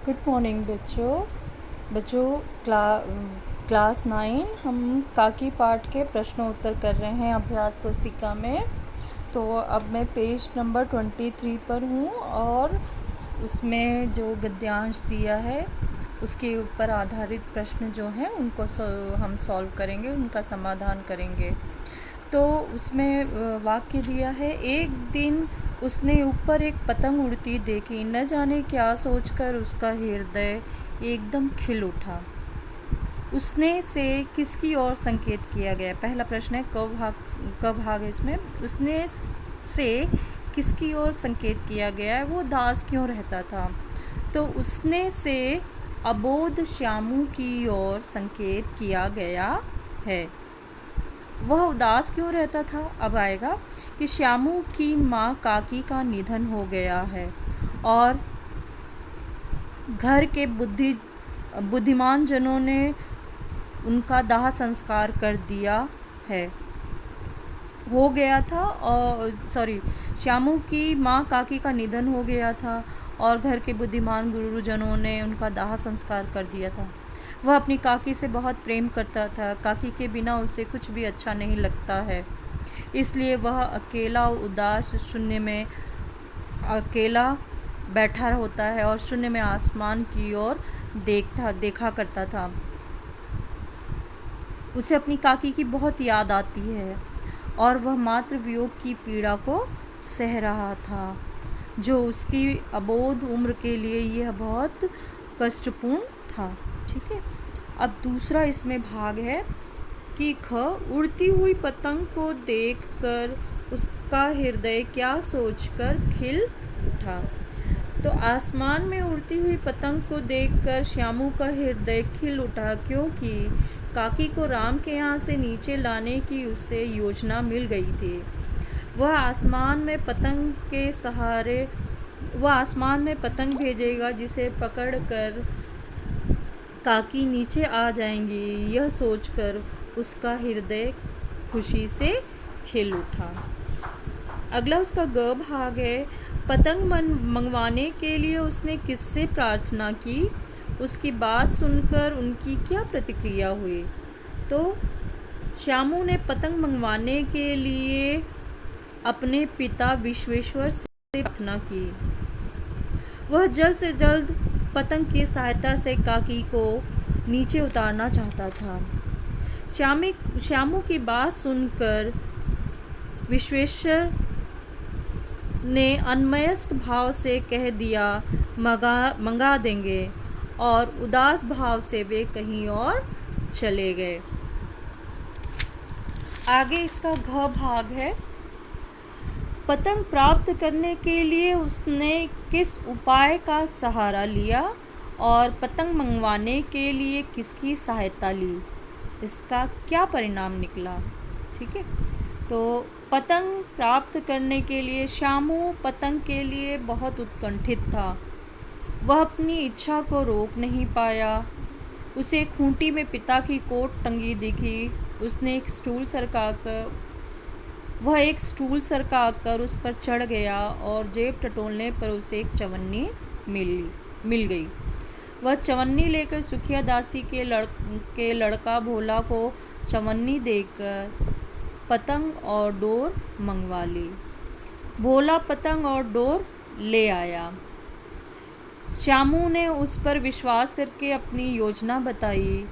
Good morning बच्चों class 9 हम काकी पाठ के प्रश्न उत्तर कर रहे हैं अभ्यास पुस्तिका में। तो अब मैं पेज नंबर 23 पर हूँ और उसमें जो गद्यांश दिया है उसके ऊपर आधारित प्रश्न जो हैं उनको हम सॉल्व करेंगे, उनका समाधान करेंगे। तो उसमें वाक्य दिया है, एक दिन उसने ऊपर एक पतंग उड़ती देखी, न जाने क्या सोचकर उसका हृदय एकदम खिल उठा। उसने से किसकी ओर संकेत किया गया? पहला प्रश्न है क भाग है इसमें। उसने से किसकी ओर संकेत किया गया है? वो दास क्यों रहता था? तो उसने से अबोध श्यामू की ओर संकेत किया गया है। वह उदास क्यों रहता था? अब आएगा कि श्यामू की माँ काकी का निधन हो गया है और घर के बुद्धिमान जनों ने उनका दाह संस्कार कर दिया है। हो गया था और श्यामू की माँ काकी का निधन हो गया था और घर के बुद्धिमान गुरुजनों ने उनका दाह संस्कार कर दिया था। वह अपनी काकी से बहुत प्रेम करता था। काकी के बिना उसे कुछ भी अच्छा नहीं लगता है, इसलिए वह अकेला उदास शून्य में अकेला बैठा होता है और शून्य में आसमान की ओर देखा करता था। उसे अपनी काकी की बहुत याद आती है और वह मातृ वियोग की पीड़ा को सह रहा था, जो उसकी अबोध उम्र के लिए यह बहुत कष्टपूर्ण था। ठीक है। अब दूसरा इसमें भाग है कि ख उड़ती हुई पतंग को देखकर उसका हृदय क्या सोचकर खिल उठा। तो आसमान में उड़ती हुई पतंग को देखकर श्यामू का हृदय खिल उठा, क्योंकि काकी को राम के यहाँ से नीचे लाने की उसे योजना मिल गई थी। वह आसमान में पतंग भेजेगा जिसे पकड़कर काकी नीचे आ जाएंगी। यह सोचकर उसका हृदय खुशी से खिल उठा। अगला उसका ग भाग है। पतंग मंगवाने के लिए उसने किससे प्रार्थना की? उसकी बात सुनकर उनकी क्या प्रतिक्रिया हुई? तो श्यामू ने पतंग मंगवाने के लिए अपने पिता विश्वेश्वर से प्रार्थना की। वह जल्द से जल्द पतंग की सहायता से काकी को नीचे उतारना चाहता था। श्यामू की बात सुनकर विश्वेश्वर ने अन्मयस्क भाव से कह दिया, मंगा देंगे, और उदास भाव से वे कहीं और चले गए। आगे इसका घ भाग है। पतंग प्राप्त करने के लिए उसने किस उपाय का सहारा लिया और पतंग मंगवाने के लिए किसकी सहायता ली? इसका क्या परिणाम निकला? ठीक है। तो पतंग प्राप्त करने के लिए श्यामू पतंग के लिए बहुत उत्कंठित था। वह अपनी इच्छा को रोक नहीं पाया। उसे खूंटी में पिता की कोट टंगी दिखी। उसने एक स्टूल सरकाकर उस पर चढ़ गया और जेब टटोलने पर उसे एक चवन्नी मिल गई। वह चवन्नी लेकर सुखिया दासी के लड़का भोला को चवन्नी देकर पतंग और डोर मंगवा ली। भोला पतंग और डोर ले आया। श्यामू ने उस पर विश्वास करके अपनी योजना बताई।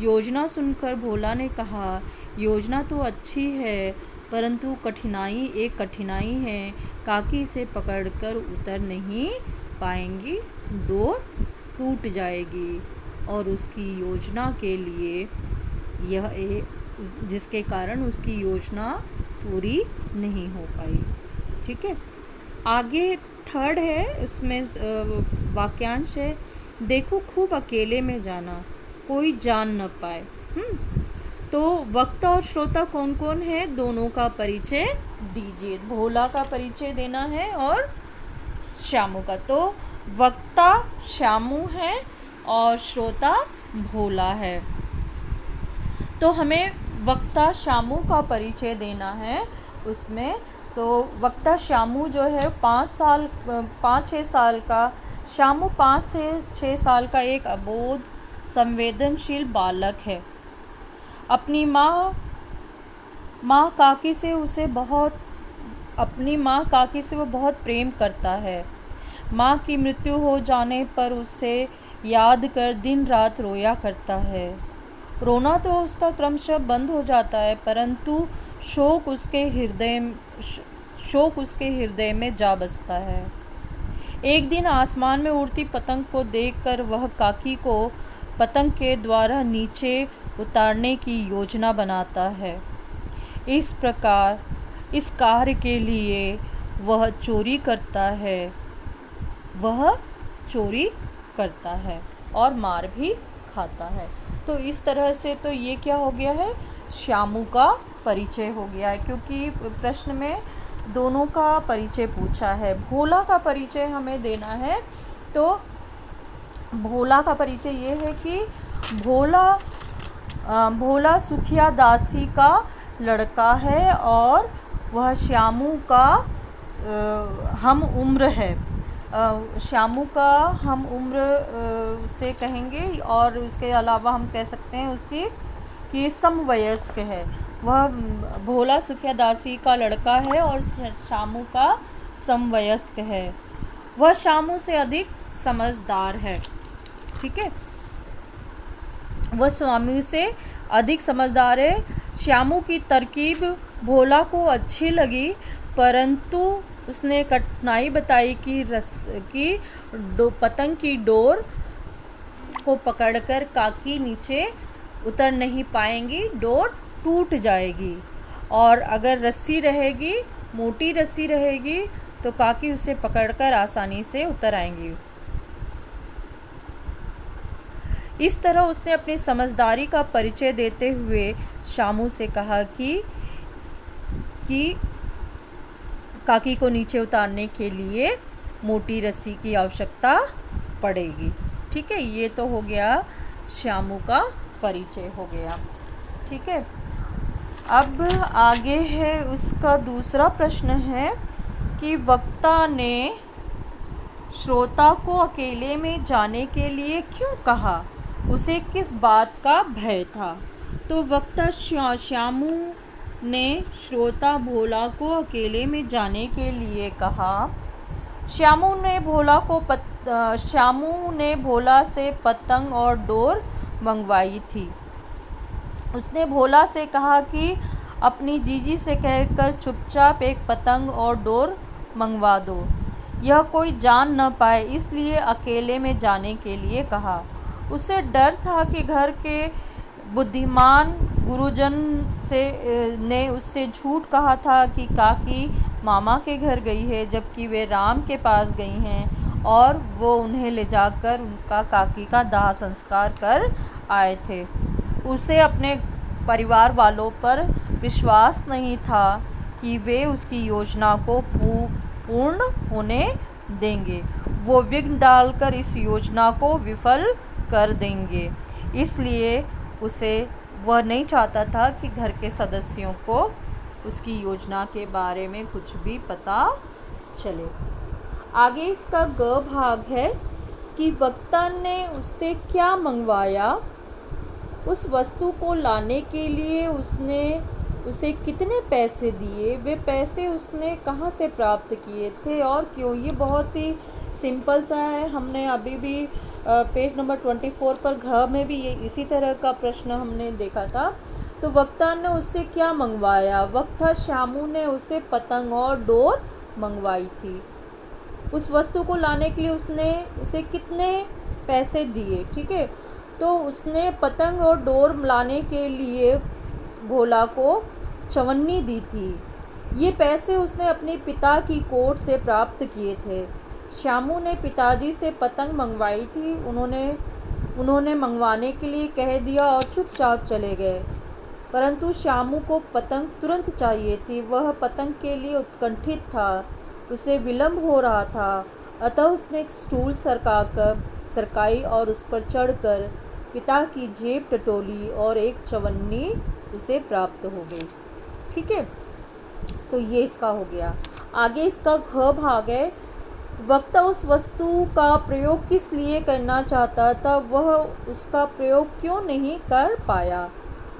योजना सुनकर भोला ने कहा, योजना तो अच्छी है, परंतु कठिनाई है। काकी इसे पकड़कर उतर नहीं पाएंगी, डोर टूट जाएगी और उसकी योजना के लिए जिसके कारण उसकी योजना पूरी नहीं हो पाई। ठीक है। आगे थर्ड है, उसमें वाक्यांश है, देखो खूब अकेले में जाना, कोई जान न पाए। तो वक्ता और श्रोता कौन कौन है? दोनों का परिचय दीजिए। भोला का परिचय देना है और श्यामू का। तो वक्ता श्यामू है और श्रोता भोला है। तो हमें वक्ता श्यामू का परिचय देना है उसमें। तो वक्ता श्यामू जो है 5-6 साल का श्यामू 5 से 6 साल का एक अबोध संवेदनशील बालक है। अपनी माँ काकी से वो बहुत प्रेम करता है। माँ की मृत्यु हो जाने पर उसे याद कर दिन रात रोया करता है। रोना तो उसका क्रमशः बंद हो जाता है, परंतु शोक उसके हृदय में जा बसता है। एक दिन आसमान में उड़ती पतंग को देखकर वह काकी को पतंग के द्वारा नीचे उतारने की योजना बनाता है। इस प्रकार इस कार्य के लिए वह चोरी करता है और मार भी खाता है। तो इस तरह से तो ये क्या हो गया है, श्यामू का परिचय हो गया है, क्योंकि प्रश्न में दोनों का परिचय पूछा है। भोला का परिचय हमें देना है। तो भोला का परिचय ये है कि भोला सुखिया दासी का लड़का है और वह श्यामू का हम उम्र है। श्यामू का हम उम्र से कहेंगे, और उसके अलावा हम कह सकते हैं उसकी कि समवयस्क है। वह भोला सुखिया दासी का लड़का है और श्यामू का समवयस्क है। वह श्यामू से अधिक समझदार है। ठीक है, वह स्वामी से अधिक समझदार है। श्यामू की तरकीब भोला को अच्छी लगी, परंतु उसने कठिनाई बताई कि पतंग की डोर को पकड़कर काकी नीचे उतर नहीं पाएंगी, डोर टूट जाएगी, और अगर रस्सी रहेगी, मोटी रस्सी रहेगी, तो काकी उसे पकड़कर आसानी से उतर आएंगी। इस तरह उसने अपनी समझदारी का परिचय देते हुए श्यामू से कहा कि काकी को नीचे उतारने के लिए मोटी रस्सी की आवश्यकता पड़ेगी। ठीक है, ये तो हो गया श्यामू का परिचय हो गया। ठीक है, अब आगे है उसका दूसरा प्रश्न है कि वक्ता ने श्रोता को अकेले में जाने के लिए क्यों कहा, उसे किस बात का भय था। तो वक्ता श्यामू ने श्रोता भोला को अकेले में जाने के लिए कहा। श्यामू ने भोला से पतंग और डोर मंगवाई थी। उसने भोला से कहा कि अपनी जीजी से कहकर चुपचाप एक पतंग और डोर मंगवा दो, यह कोई जान न पाए, इसलिए अकेले में जाने के लिए कहा। उसे डर था कि घर के बुद्धिमान गुरुजन ने उससे झूठ कहा था कि काकी मामा के घर गई है, जबकि वे राम के पास गई हैं और वो उन्हें ले जाकर उनका काकी का दाह संस्कार कर आए थे। उसे अपने परिवार वालों पर विश्वास नहीं था कि वे उसकी योजना को पूर्ण होने देंगे। वो विघ्न डालकर इस योजना को विफल कर देंगे, इसलिए वह नहीं चाहता था कि घर के सदस्यों को उसकी योजना के बारे में कुछ भी पता चले। आगे इसका ग भाग है कि वक्ता ने उससे क्या मंगवाया, उस वस्तु को लाने के लिए उसने उसे कितने पैसे दिए, वे पैसे उसने कहाँ से प्राप्त किए थे और क्यों। ये बहुत ही सिंपल सा है। हमने अभी भी पेज नंबर 24 पर घ में भी ये इसी तरह का प्रश्न हमने देखा था। तो वक्ता ने उससे क्या मंगवाया, वक्ता श्यामू ने उसे पतंग और डोर मंगवाई थी। उस वस्तु को लाने के लिए उसने उसे कितने पैसे दिए। ठीक है, तो उसने पतंग और डोर लाने के लिए भोला को 54 दी थी। ये पैसे उसने अपने पिता की कोर्ट से प्राप्त किए थे। श्यामू ने पिताजी से पतंग मंगवाई थी। उन्होंने मंगवाने के लिए कह दिया और चुपचाप चले गए, परंतु श्यामू को पतंग तुरंत चाहिए थी। वह पतंग के लिए उत्कंठित था, उसे विलंब हो रहा था, अतः उसने एक स्टूल सरकाई और उस पर चढ़कर पिता की जेब टटोली और एक 54 उसे प्राप्त हो गई। ठीक है, तो ये इसका हो गया। आगे इसका घ भाग है वक्ता उस वस्तु का प्रयोग किस लिए करना चाहता था, वह उसका प्रयोग क्यों नहीं कर पाया।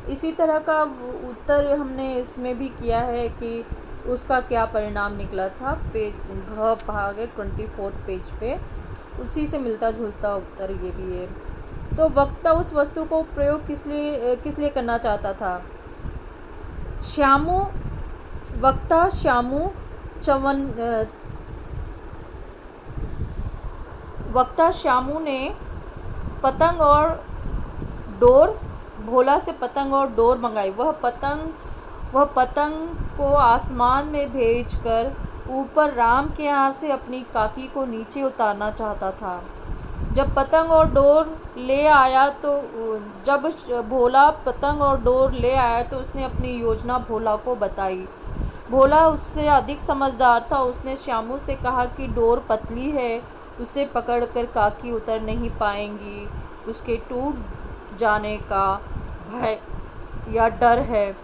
इसी तरह का उत्तर हमने इसमें भी किया है कि उसका क्या परिणाम निकला था। पेज घ भाग 24 पेज पे उसी से मिलता जुलता उत्तर ये भी है। तो वक्ता उस वस्तु को प्रयोग किस लिए करना चाहता था। श्यामू वक्ता श्यामू वक्ता श्यामू ने पतंग और डोर भोला से पतंग और डोर मंगाई। वह पतंग को आसमान में भेजकर ऊपर राम के यहाँ से अपनी काकी को नीचे उतारना चाहता था। जब भोला पतंग और डोर ले आया तो उसने अपनी योजना भोला को बताई। भोला उससे अधिक समझदार था। उसने श्यामू से कहा कि डोर पतली है, उसे पकड़कर काकी उतर नहीं पाएंगी, उसके टूट जाने का भय या डर है।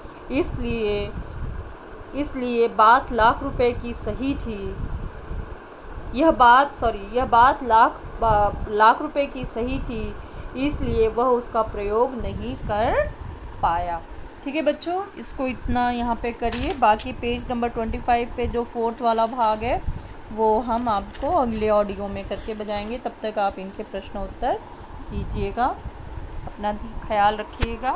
इसलिए बात लाख रुपए की सही थी। यह बात लाख रुपए की सही थी, इसलिए वह उसका प्रयोग नहीं कर पाया। ठीक है बच्चों, इसको इतना यहाँ पे करिए। बाकी पेज नंबर 25 पे जो 4th वाला भाग है वो हम आपको अगले ऑडियो में करके बजाएंगे। तब तक आप इनके प्रश्न उत्तर कीजिएगा। अपना ख्याल रखिएगा।